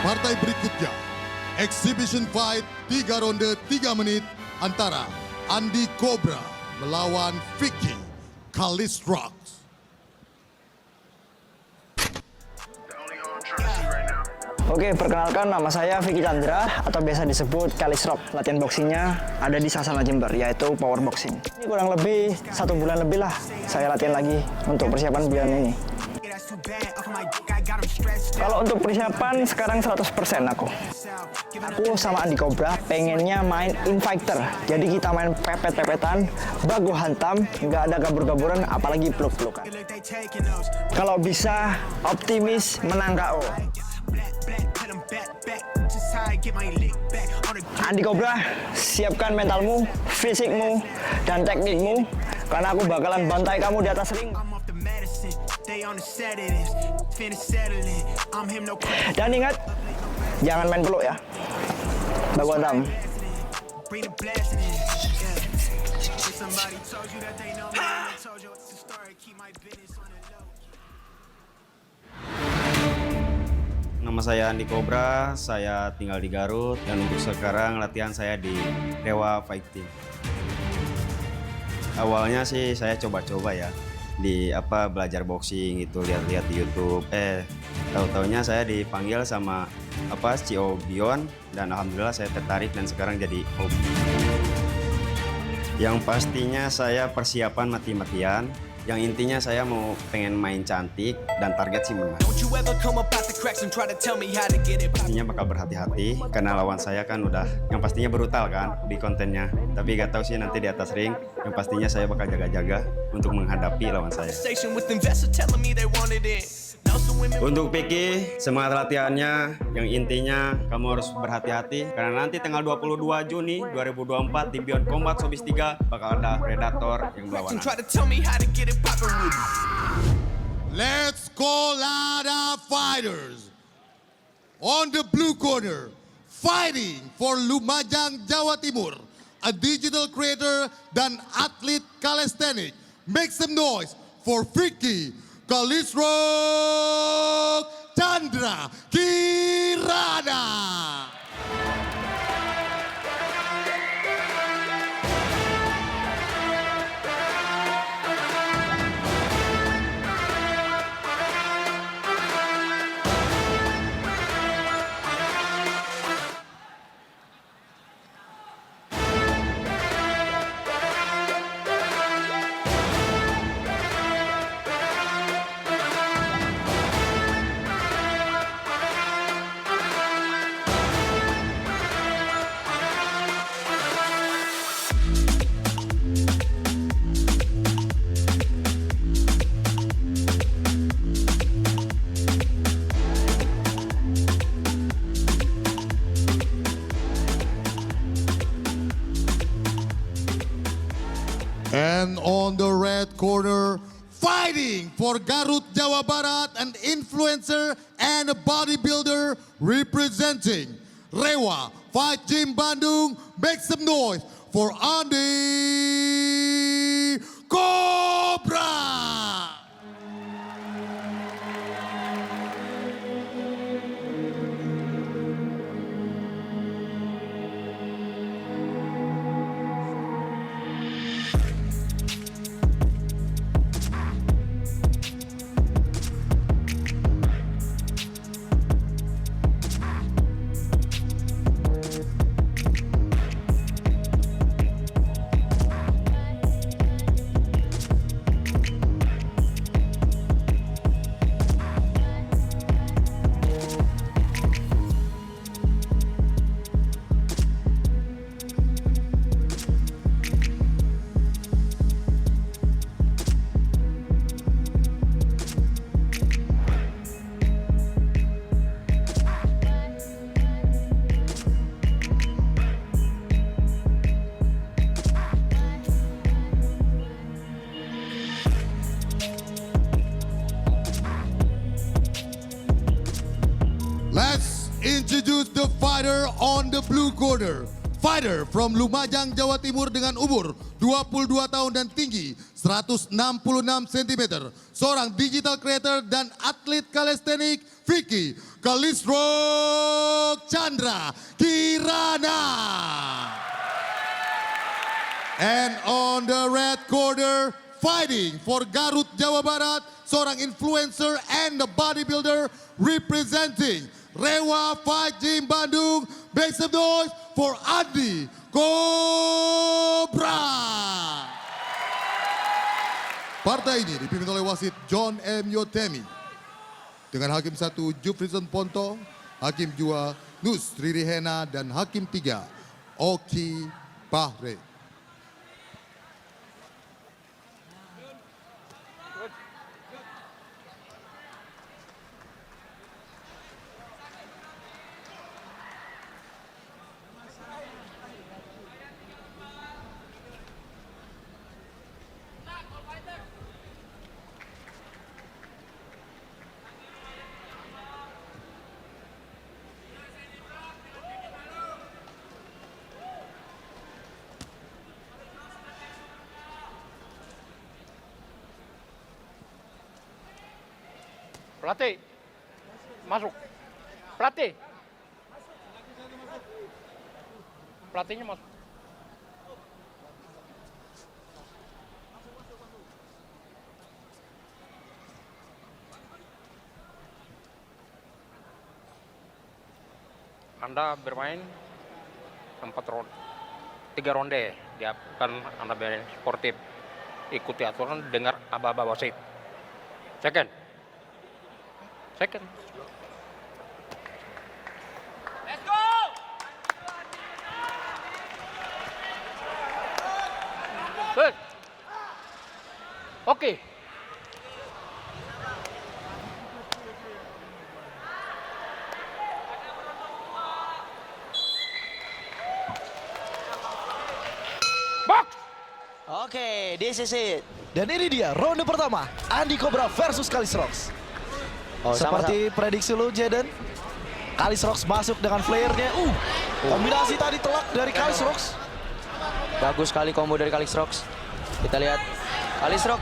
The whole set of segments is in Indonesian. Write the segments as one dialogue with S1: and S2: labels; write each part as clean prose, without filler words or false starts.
S1: partai berikutnya, exhibition fight 3 ronde 3 menit antara Andi Cobra melawan Vicky Kalistrox.
S2: Oke, perkenalkan nama saya Vicky Chandra atau biasa disebut Kalistrox. Latihan boxingnya ada di Sasana Jember, yaitu power boxing. Ini kurang lebih 1 bulan lebih lah saya latihan lagi untuk persiapan bulan ini. Kalau untuk persiapan sekarang 100% aku. Aku sama Andi Cobra pengennya main infighter. Jadi kita main pepet-pepetan, baku hantam, nggak ada gabur-gaburan, apalagi peluk-pelukan. Kalau bisa optimis menang KO. Andi Cobra, siapkan mentalmu, fisikmu, dan teknikmu, karena aku bakalan bantai kamu di atas ring. Dan ingat, jangan main peluk ya, baku hantam.
S3: Nama saya Andi Cobra, saya tinggal di Garut dan untuk sekarang latihan saya di Rewa Fighting. Awalnya sih saya coba-coba ya di belajar boxing gitu, lihat-lihat di YouTube. Tahu-taunya saya dipanggil sama Cio Bion dan alhamdulillah saya tertarik dan sekarang jadi hobi. Yang pastinya saya persiapan mati-matian. Yang intinya saya mau pengen main cantik dan target sih menang. Pastinya bakal berhati-hati karena lawan saya kan udah yang pastinya brutal kan di kontennya. Tapi gak tahu sih nanti di atas ring. Yang pastinya saya bakal jaga-jaga untuk menghadapi lawan saya. Untuk Vicky, semangat latihannya. Yang intinya kamu harus berhati-hati karena nanti tanggal 22 Juni 2024 di Beyond Combat Showbiz 3 bakal ada Predator yang melawan.
S1: Let's call out our fighters. On the blue corner, fighting for Lumajang, Jawa Timur, a digital creator dan atlet calisthenics. Make some noise for Vicky Kalistrox Chandra Kirana. And on the red corner, fighting for Garut, Jawa Barat, an influencer and a bodybuilder representing Rewa Fight Gym Bandung. Make some noise for Andi Cobra. Let's introduce the fighter on the blue corner. Fighter from Lumajang, Jawa Timur dengan umur 22 tahun dan tinggi 166 cm. Seorang digital creator dan atlet calisthenics, Vicky Kalisrok Chandra Kirana. And on the red corner, fighting for Garut, Jawa Barat, seorang influencer and a bodybuilder representing Rewa Fight Gym Bandung. Make some noise for Andi Cobra. Partai ini dipimpin oleh wasit John M. Yotemi. Dengan Hakim 1 Jufrison Ponto, Hakim 2 Nus Riri Hena, dan Hakim 3 Oki Bahre.
S4: Pelatih, masuk. Pelatih. Pelatihnya masuk. Anda bermain 3 ronde. Dia akan Anda bermain sportif. Ikuti aturan, dengar aba-aba wasit. Second. Let's go! Good. Okay. Box!
S5: Oke, this is it.
S6: Dan ini dia ronde pertama, Andi Cobra versus Kalisrok. Seperti prediksi lu, Jaden, Kalisrok masuk dengan flare-nya. Kombinasi tadi telak dari Kalisrok.
S5: Bagus sekali combo dari Kalisrok. Kita lihat Kalisrok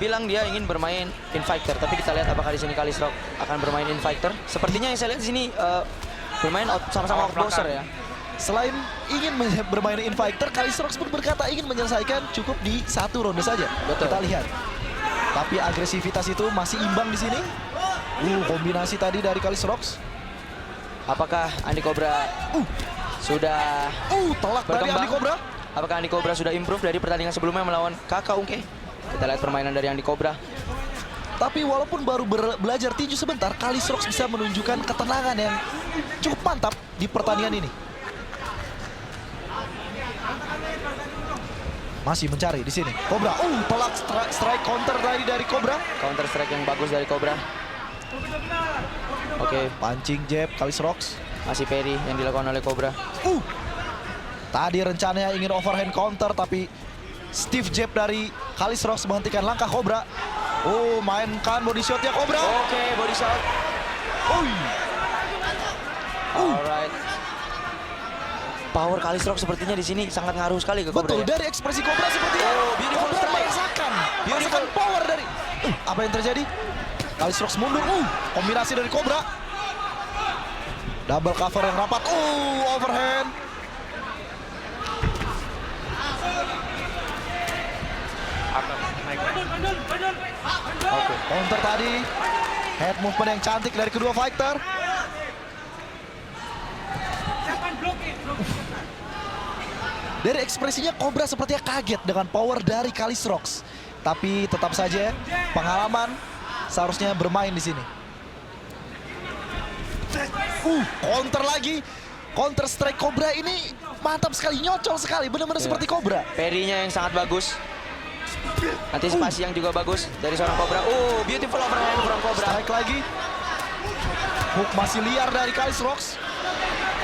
S5: bilang dia ingin bermain Infighter, tapi kita lihat apakah di sini Kalisrok akan bermain Infighter. Sepertinya yang saya lihat di sini bermain sama-sama outbosser ya.
S6: Selain ingin bermain Infighter, Kalisrok pun berkata ingin menyelesaikan cukup di 1 ronde saja.
S5: Betul.
S6: Kita lihat. Tapi agresivitas itu masih imbang di sini. Kombinasi tadi dari Kalisrok.
S5: Apakah Andi Cobra sudah
S6: telak dari
S5: berkembang?
S6: Andi Cobra.
S5: Apakah Andi Cobra sudah improve dari pertandingan sebelumnya melawan Kakak Ungke? Kita lihat permainan dari Andi Cobra.
S6: Tapi walaupun baru belajar tinju sebentar, Kalisrok bisa menunjukkan ketenangan yang cukup mantap di pertandingan ini. Masih mencari di sini. Cobra, telak strike counter dari Cobra.
S5: Counter strike yang bagus dari Cobra. Oke,
S6: Pancing jab Kalisrok.
S5: masih parry yang dilakukan oleh Cobra.
S6: Tadi rencananya ingin overhand counter, tapi stiff jab dari Kalisrok menghentikan langkah Cobra. Mainkan body shotnya Cobra.
S5: Oke, body shot. Alright. Power Kalisrok sepertinya di sini sangat ngaruh sekali ke Cobra.
S6: Betul,
S5: Ya?
S6: dari ekspresi Cobra sepertinya.
S5: Beautiful
S6: Cobra
S5: strike.
S6: merasakan power dari. Apa yang terjadi? Kalisrok mundur. Kombinasi dari Cobra. Double cover yang rapat. Overhand.
S4: Akan naik.
S6: Oke, counter tadi. Head movement yang cantik dari kedua fighter. Dari ekspresinya Cobra sepertinya kaget dengan power dari Kalisrok. Tapi tetap saja pengalaman seharusnya bermain di sini. Counter lagi. Counter strike Cobra ini mantap sekali, nyocol sekali, benar-benar seperti Cobra.
S5: Parry-nya yang sangat bagus. Antisipasi yang juga bagus dari seorang Cobra. Beautiful overhand from Cobra.
S6: Strike lagi. Hook masih liar dari Kalisrok.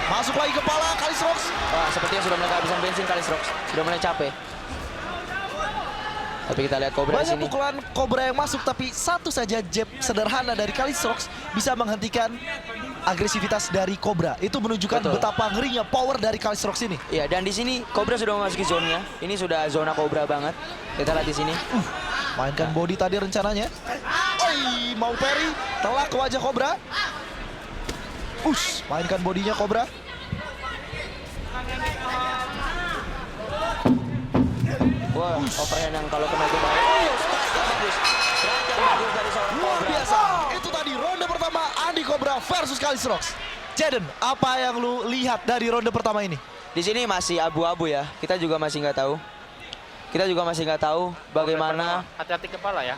S6: Masuk lagi kepala Kalisrok.
S5: Wah, sepertinya sudah mulai kehabisan bensin Kalisrok. Sudah mulai capek. Tapi kita lihat Cobra di
S6: Banyak
S5: sini.
S6: pukulan Cobra yang masuk, tapi satu saja jab sederhana dari Kalisrok bisa menghentikan agresivitas dari Cobra. Itu menunjukkan
S5: Betul.
S6: betapa ngerinya power dari Kalisrok ini.
S5: Iya, dan di sini Cobra sudah memasuki zone-nya. Ini sudah zona Cobra banget. Kita lihat di sini.
S6: Mainkan body tadi rencananya. Mau parry, telak ke wajah Cobra. Mainkan bodinya Cobra.
S5: Wah, overhand yang kalau kena itu bahaya. Oh, strike yang bagus. Strike yang bagus dari seorang
S6: Luar
S5: Cobra.
S6: biasa. Itu tadi ronde pertama Andi Cobra versus Kalis Rocks. Jaden, apa yang lu lihat dari ronde pertama ini?
S5: Di sini masih abu-abu ya. Kita juga masih nggak tahu. Bagaimana
S4: Hati-hati kepala ya.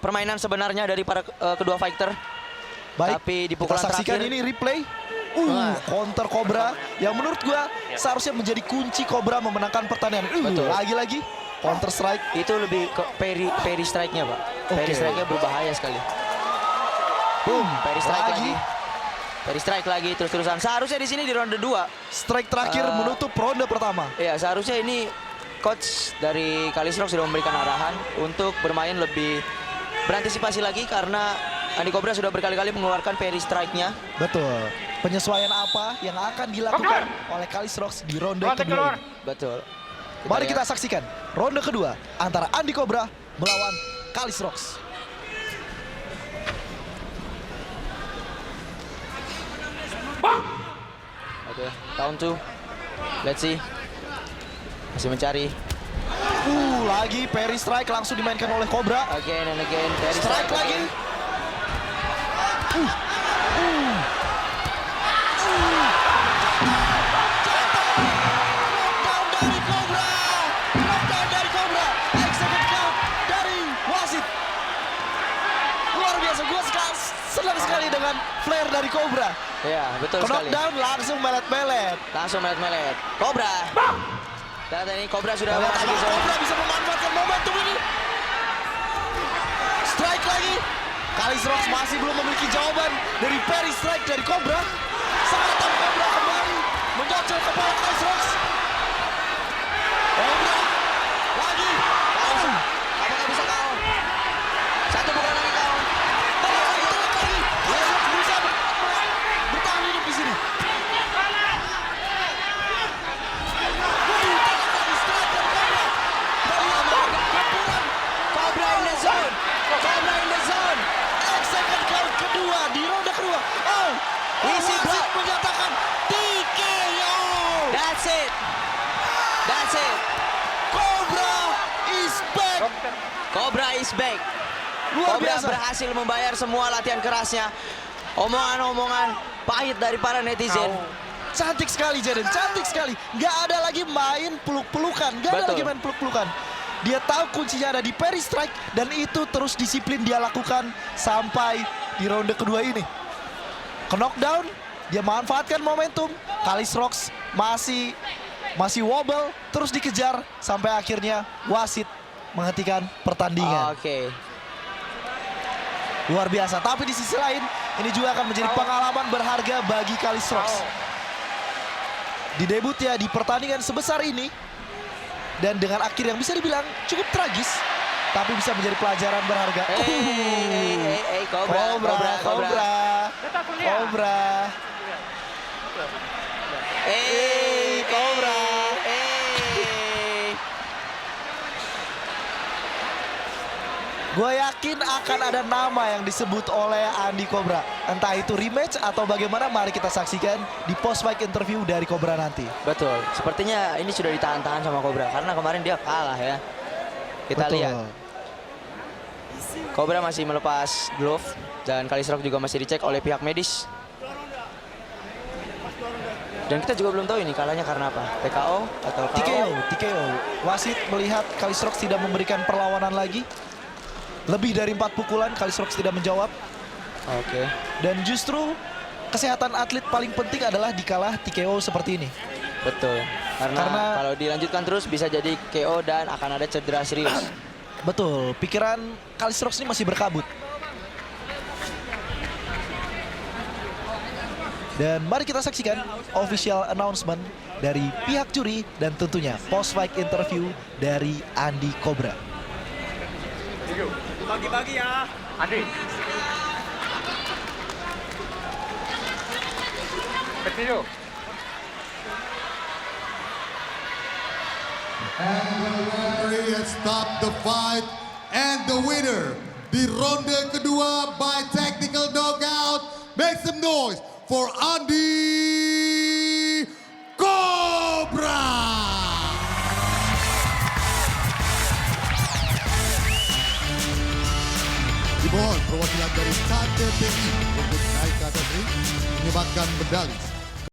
S5: permainan sebenarnya dari para kedua fighter.
S6: Baik,
S5: Tapi di
S6: kita
S5: pukulan
S6: saksikan
S5: terakhir-
S6: ini replay. Counter Cobra yang menurut gua seharusnya menjadi kunci Cobra memenangkan pertandingan.
S5: Betul.
S6: Lagi-lagi counter strike.
S5: Itu lebih ke parry strike-nya, Pak. Parry
S6: Oke.
S5: strike-nya berbahaya sekali.
S6: Boom,
S5: Parry strike
S6: lagi.
S5: lagi. Parry strike lagi terus-terusan. Seharusnya di sini di ronde 2.
S6: Strike terakhir menutup ronde pertama.
S5: Ya, seharusnya ini coach dari Kalis Rocks sudah memberikan arahan untuk bermain lebih berantisipasi lagi karena Andi Cobra sudah berkali-kali mengeluarkan parry strike-nya.
S6: Betul. Penyesuaian apa yang akan dilakukan oleh Kalis Rocks di ronde kedua ini?
S5: Betul.
S6: Mari
S5: lihat.
S6: kita saksikan ronde kedua antara Andi Cobra melawan Kalis Rocks.
S5: Oke, round 2. Let's see. Masih mencari.
S6: Lagi parry strike langsung dimainkan oleh Cobra.
S5: Again and again. Parry
S6: Strike lagi.
S5: again.
S6: Knockdown dari Cobra. Knockdown dari Cobra. Execute count dari wasit. Luar biasa. Gue senang sekali dengan flare dari Cobra.
S5: Ya, betul sekali.
S6: Knockdown langsung melet-melet.
S5: Langsung melet-melet. Cobra. Dan ini Cobra sudah
S6: Lihat
S5: memasuki
S6: apakah
S5: zone.
S6: Cobra bisa memanfaatkan momentum ini. Strike lagi. Kalis Rocks masih belum memiliki jawaban dari parry strike dari Cobra. Sangatan Cobra kembali menjocel kepala Kalis Rocks. Cobra lagi.
S5: Apakah bisa KO? Satu pukulan lagi KO.
S6: Telak lagi. Kalis Rocks bisa bertahan hidup di sini.
S5: Cobra in the zone. Cobra in the zone.
S6: Execute count kedua di ronde kedua. Oh,
S5: Easy
S6: wasit
S5: block.
S6: menyatakan TKO.
S5: That's it. That's it.
S6: Cobra is back.
S5: Cobra is back.
S6: Luar
S5: Cobra
S6: biasa.
S5: berhasil membayar semua latihan kerasnya. Omongan-omongan pahit dari para netizen.
S6: Cantik sekali Jaden, cantik sekali. Nggak ada lagi main peluk-pelukan, nggak ada
S5: Betul.
S6: lagi main peluk-pelukan. Dia tahu kuncinya ada di parry strike dan itu terus disiplin dia lakukan sampai di ronde kedua ini. Ke knockdown, dia manfaatkan momentum. Kalis Rocks masih wobble, terus dikejar sampai akhirnya wasit menghentikan pertandingan.
S5: Oke.
S6: Luar biasa. Tapi di sisi lain, ini juga akan menjadi pengalaman berharga bagi Kalis Rocks. Di debutnya di pertandingan sebesar ini, dan dengan akhir yang bisa dibilang cukup tragis, tapi bisa menjadi pelajaran berharga.
S5: Hey, Cobra.
S6: Cobra.
S5: Hey,
S6: Cobra.
S5: Hey.
S6: Gue yakin akan ada nama yang disebut oleh Andi Cobra. Entah itu rematch atau bagaimana, mari kita saksikan di post-fight interview dari Cobra nanti.
S5: Betul. Sepertinya ini sudah ditahan-tahan sama Cobra karena kemarin dia kalah ya. Kita
S6: Betul.
S5: lihat. Cobra masih melepas glove dan Kalis Rocks juga masih dicek oleh pihak medis. Dan kita juga belum tahu ini kalahnya karena apa. TKO atau KO?
S6: TKO. Wasit melihat Kalis Rocks tidak memberikan perlawanan lagi. Lebih dari 4 pukulan, Kalis Rocks tidak menjawab.
S5: Oke.
S6: Dan justru kesehatan atlet paling penting adalah dikalah TKO seperti ini.
S5: Betul. Karena kalau dilanjutkan terus bisa jadi KO dan akan ada cedera serius.
S6: Betul, pikiran Kalis Rocks ini masih berkabut. Dan mari kita saksikan official announcement dari pihak juri dan tentunya post-fight interview dari Andi Cobra.
S4: Bagi-bagi ya. Andi. Kecil.
S1: And the referee has stopped the fight. And the winner di ronde kedua by technical knockout. Make some noise for Andi Cobra. Dimohon perwakilan dari KTPI untuk naik ke atas ring menyematkan medali